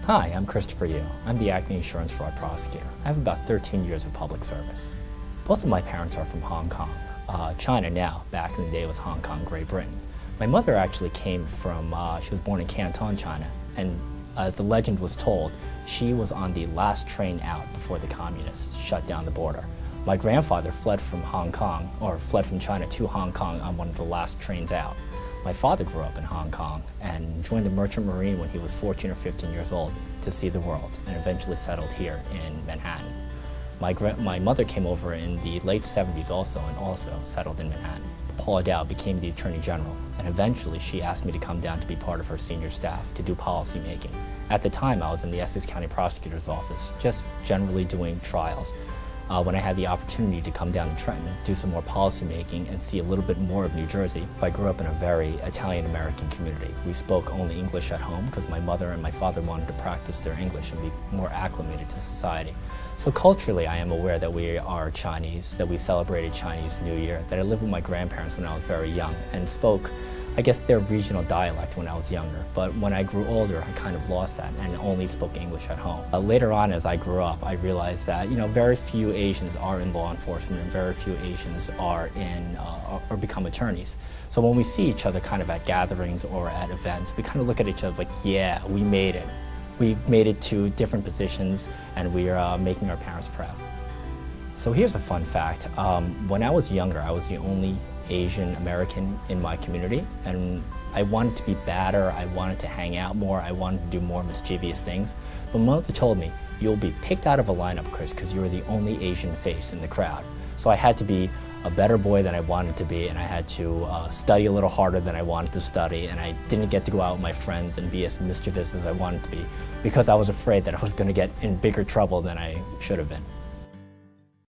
Hi, I'm Christopher Yu. I'm the acting insurance fraud prosecutor. I have about 13 years of public service. Both of my parents are from Hong Kong. China now, back in the day it was Hong Kong, Great Britain. My mother actually came from, she was born in Canton, China, and as the legend was told, she was on the last train out before the communists shut down the border. My grandfather fled from Hong Kong, or fled from China to Hong Kong on one of the last trains out. My father grew up in Hong Kong and joined the Merchant Marine when he was 14 or 15 years old to see the world, and eventually settled here in Manhattan. My mother came over in the late 70s also, and also settled in Manhattan. Paula Dow became the Attorney General, and eventually she asked me to come down to be part of her senior staff to do policy making. At the time, I was in the Essex County Prosecutor's office, just generally doing trials. When I had the opportunity to come down to Trenton, do some more policy making and see a little bit more of New Jersey. I grew up in a very Italian-American community. We spoke only English at home because my mother and my father wanted to practice their English and be more acclimated to society. So culturally, I am aware that we are Chinese, that we celebrated Chinese New Year, that I lived with my grandparents when I was very young and spoke, I guess, their regional dialect when I was younger. But when I grew older, I kind of lost that and only spoke English at home. Later on, as I grew up, I realized that, very few Asians are in law enforcement and very few Asians are in or become attorneys. So when we see each other kind of at gatherings or at events, we kind of look at each other like, yeah, we made it. We've made it to different positions and we are making our parents proud. So here's a fun fact. When I was younger, I was the only Asian American in my community, and I wanted to be badder, I wanted to hang out more, I wanted to do more mischievous things. But my mother told me, you'll be picked out of a lineup, Chris, because you're the only Asian face in the crowd. So I had to be a better boy than I wanted to be, and I had to study a little harder than I wanted to study, and I didn't get to go out with my friends and be as mischievous as I wanted to be because I was afraid that I was going to get in bigger trouble than I should have been.